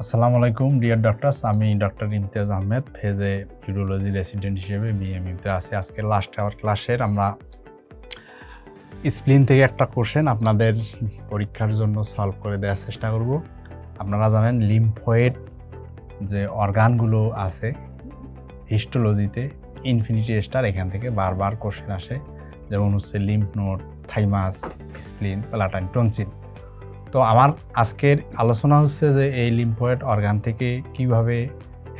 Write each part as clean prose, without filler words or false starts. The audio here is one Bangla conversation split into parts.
আসসালামু আলাইকুম ডিয়ার ডক্টরস, আমি ডক্টর ইমতিয়াজ আহমেদ, ফেজে ইউরোলজি রেসিডেন্ট হিসেবে বিএমইউতে আছি। আজকে লাস্ট আওয়ার ক্লাসের আমরা স্প্লিন থেকে একটা কোশ্চেন আপনাদের পরীক্ষার জন্য সলভ করে দেওয়ার চেষ্টা করব। আপনারা জানেন লিম্ফয়েড যে অর্গানগুলো আছে হিস্টোলজিতে ইনফিনিটি স্টার, এখান থেকে বারবার কোশ্চেন আসে, যেমন হচ্ছে lymph node, thymus, স্প্লিন, palatine, tonsil. তো আমার আজকের আলোচনা হচ্ছে যে এই লিম্ফয়েড অর্গান থেকে কিভাবে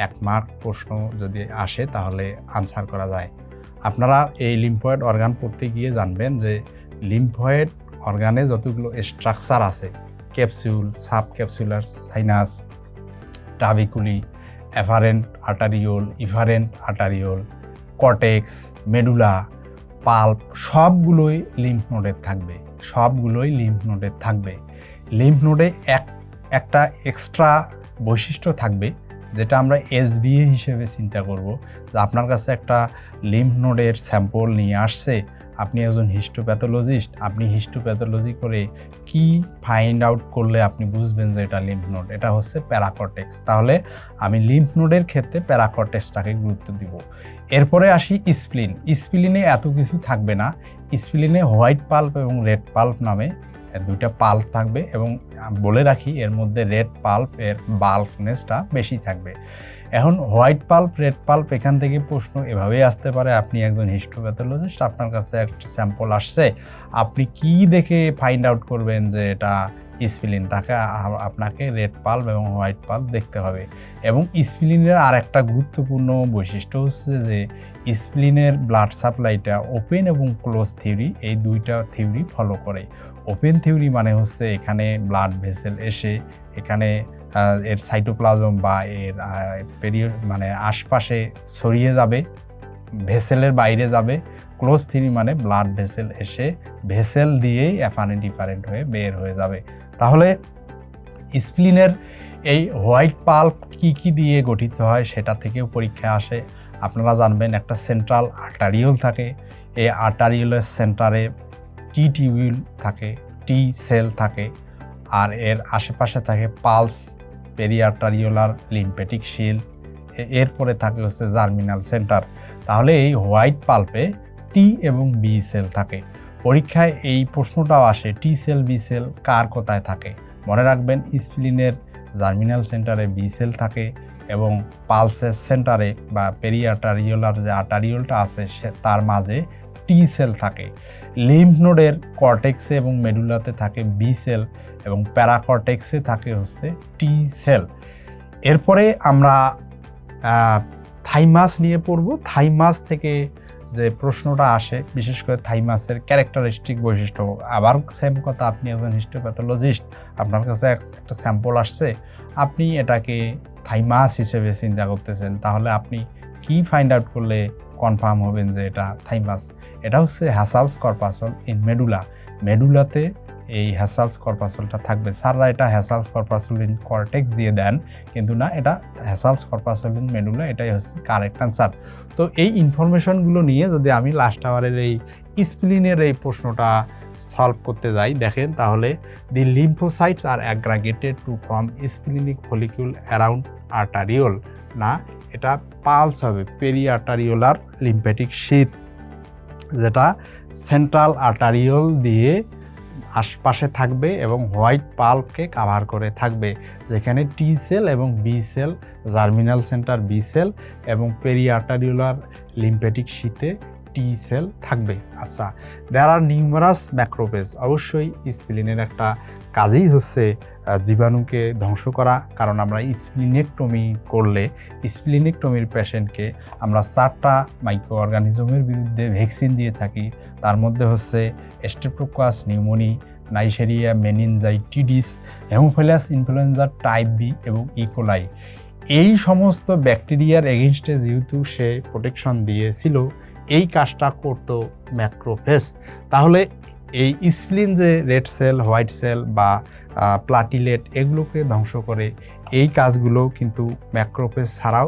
1 মার্ক প্রশ্ন যদি আসে তাহলে আনসার করা যায়। আপনারা এই লিম্ফয়েড অর্গান পড়তে গিয়ে জানবেন যে লিম্ফয়েড অর্গানে যতগুলো স্ট্রাকচার আছে, capsule, sub capsular sinus, trabeculae, afferent arteriole, efferent arteriole, cortex, medulla, pulp, সবগুলোই লিম্ফ নোডের থাকবে। লিম্ফ নোডে একটা এক্সট্রা বৈশিষ্ট্য থাকবে, যেটা আমরা এসবিএ হিসেবে চিন্তা করব। যে আপনার কাছে একটা লিম্ফ নোডের স্যাম্পল নিয়ে আসছে, আপনি একজন হিস্টোপ্যাথোলজিস্ট, আপনি হিস্টোপ্যাথোলজি করে কি ফাইন্ড আউট করলে আপনি বুঝবেন যে এটা লিম্ফ নোড? এটা হচ্ছে প্যারাকর্টেক্স। তাহলে আমি লিম্ফ নোডের ক্ষেত্রে প্যারাকর্টেক্সটাকে গুরুত্ব দিব। এরপরে আসি স্প্লিন। স্প্লিনে এত কিছু থাকবে না। স্প্লিনে হোয়াইট পাল্প এবং রেড পাল্প নামে দুইটা পাল্প থাকবে, এবং বলে রাখি এর মধ্যে রেড পাল্প এর বাল্কনেসটা বেশি থাকবে। এখন হোয়াইট পাল্প, রেড পাল্প, এখান থেকে প্রশ্ন এভাবেই আসতে পারে। আপনি একজন হিস্টোপ্যাথোলজিস্ট, আপনার কাছে একটা স্যাম্পল আসছে, আপনি কি দেখে ফাইন্ড আউট করবেন যে এটা স্প্লিন? তাকে আপনাকে রেড পাল্প এবং হোয়াইট পাল্প দেখতে হবে। এবং স্প্লিনের আর একটা গুরুত্বপূর্ণ বৈশিষ্ট্য হচ্ছে যে স্প্লিনের ব্লাড সাপ্লাইটা ওপেন এবং ক্লোজ থিওরি, এই দুইটা থিওরি ফলো করে। ওপেন থিওরি মানে হচ্ছে এখানে ব্লাড ভেসেল এসে এখানে এর সাইটোপ্লাজম বা এর মানে আশপাশে ছড়িয়ে যাবে, ভেসেলের বাইরে যাবে। ক্লোজ থিওরি মানে ব্লাড ভেসেল এসে ভেসেল দিয়েই অ্যাফারেন্ট ডিফারেন্ট হয়ে বের হয়ে যাবে। তাহলে স্প্লিনের এই হোয়াইট পাল্প কি দিয়ে গঠিত হয় সেটা থেকেও পরীক্ষা আসে। আপনারা জানবেন একটা সেন্ট্রাল আর্টারিওল থাকে, এই আর্টারিওলের সেন্টারে টি টিউবিউল থাকে, টি সেল থাকে, আর এর আশেপাশে থাকে পালস, পেরিআর্টারিওলার লিম্ফেটিক শিল, এরপরে থাকে হচ্ছে জার্মিনাল সেন্টার। তাহলে এই হোয়াইট পাল্পে টি এবং বি সেল থাকে। পরীক্ষায় এই প্রশ্নটাও আসে, টি সেল বি সেল কার কোথায় থাকে? মনে রাখবেন স্প্লিনের জার্মিনাল সেন্টারে বি সেল থাকে এবং পালসের সেন্টারে বা পেরিআর্টারিওলার যে আর্টারিওলটা আছে তার মাঝে টি সেল থাকে। লিম্ফ নোডের কর্টেক্সে এবং মেডুলাতে থাকে বি সেল এবং প্যারাকর্টেক্সে থাকে হচ্ছে টি সেল। এরপরে আমরা থাইমাস নিয়ে পড়ব। থাইমাস থেকে যে প্রশ্নটা আসে, বিশেষ করে থাইমাসের ক্যারেক্টারিস্টিক বৈশিষ্ট্য। আবার সেম কথা, আপনি একজন হিস্টোপ্যাথোলজিস্ট, আপনার কাছে একটা স্যাম্পল আসছে, আপনি এটাকে থাইমাস হিসেবে চিন্তা করতেছেন, তাহলে আপনি কি ফাইন্ড আউট করলে কনফার্ম হবেন যে এটা থাইমাস? এটা হচ্ছে হ্যাসালস কর্পাসল ইন মেডুলা। মেডুলাতে এই হ্যাসালস কর্পাসলটা থাকবে। স্যাররা এটা হ্যাসালস কর্পাসল ইন কর্টেক্স দিয়ে দেন, কিন্তু না, এটা হ্যাসালস কর্পাসল ইন মেডুলা, এটাই হচ্ছে কারেক্ট আনসার। তো এই ইনফরমেশনগুলো নিয়ে যদি আমি লাস্ট আওয়ারের এই স্প্লিনের এই প্রশ্নটা সলভ করতে যাই, দেখেন তাহলে দি lymphocytes R অ্যাগ্রাগেটেড to form splenic ফলিকিউল around arteriole. না, এটা পালস হবে, পেরিআর্টারিওলার লিম্ফেটিক শীথ, যেটা সেন্ট্রাল আর্টারিওল দিয়ে আশপাশে থাকবে এবং হোয়াইট পাল্পকে কাভার করে থাকবে, যেখানে টি সেল এবং B cell, germinal centre B cell এবং পেরিআর্টারিওলার লিম্ফেটিক শীথে টি সেল থাকবে। আচ্ছা, দেয়ার আর নিউমারাস ম্যাক্রোফেজ। অবশ্যই স্প্লিনের একটা কাজই হচ্ছে জীবাণুকে ধ্বংস করা, কারণ আমরা স্প্লিনেক্টমি করলে স্প্লিনেক্টমির পেশেন্টকে আমরা 4টা মাইক্রো অর্গানিজমের বিরুদ্ধে ভ্যাকসিন দিয়ে থাকি। তার মধ্যে হচ্ছে streptococcus pneumoniae, Neisseria meningitidis, haemophilus influenzae type B এবং ইকোলাই। এই সমস্ত ব্যাকটেরিয়ার এগেনস্টে যেহেতু সে প্রোটেকশন দিয়েছিল, এই কাজটা করতো ম্যাক্রোফেজ। তাহলে এই স্প্লিন যে রেড সেল, হোয়াইট সেল বা প্লাটিলেট, এগুলোকে ধ্বংস করে, এই কাজগুলো কিন্তু ম্যাক্রোফেজ ছাড়াও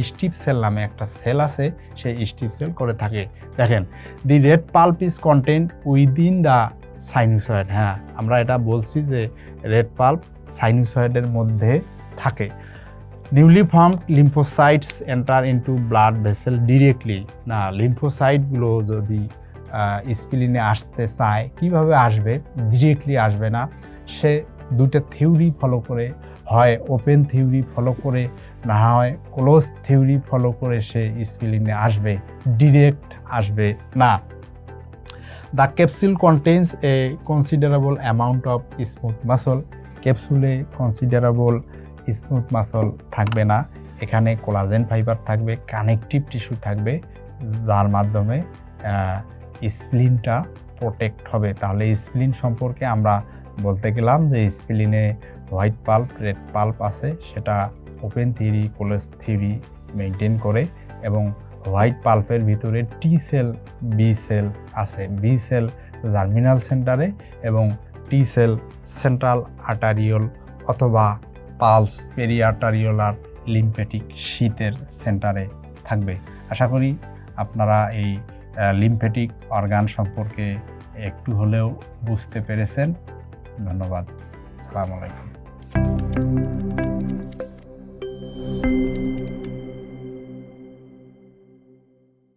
স্টিপ সেল নামে একটা সেল আছে, সেই স্টিপ সেল করে থাকে। দেখেন, the red pulp is content within the sinusoid. হ্যাঁ, আমরা এটা বলছি যে রেড পাল্প সাইনুসয়েডের মধ্যে থাকে। Newly formed lymphocytes enter into blood vessel directly. না, লিম্ফোসাইটগুলো যদি স্প্লিনে আসতে চায়, কিভাবে আসবে? ডিরেক্টলি আসবে না। সে দুটো থিওরি ফলো করে, হয় ওপেন থিওরি ফলো করে, না হয় ক্লোজ থিওরি ফলো করে সে স্প্লিনে আসবে, ডিরেক্ট আসবে না। The capsule contains a considerable amount of smooth muscle. ক্যাপসুলে কনসিডারেবল স্মুথ মাসল থাকবে না, এখানে কোলাজেন ফাইবার থাকবে, কানেকটিভ টিস্যু থাকবে, যার মাধ্যমে স্প্লিনটা প্রোটেক্ট হবে। তাহলে স্প্লিন সম্পর্কে আমরা বলতে গেলাম যে স্প্লিনে হোয়াইট পাল্প, রেড পাল্প আছে, সেটা open theory, close theory maintain করে, এবং হোয়াইট পাল্পের ভিতরে টি সেল, বি সেল আছে। বি সেল জার্মিনাল সেন্টারে এবং টি সেল সেন্ট্রাল আর্টারিওল অথবা পালস পেরিআর্টারিওলার লিম্ফ্যাটিক শীতের সেন্টারে থাকবে। আশা করি আপনারা এই লিম্ফ্যাটিক অর্গান সম্পর্কে একটু হলেও বুঝতে পেরেছেন। ধন্যবাদ। আসসালামু আলাইকুম।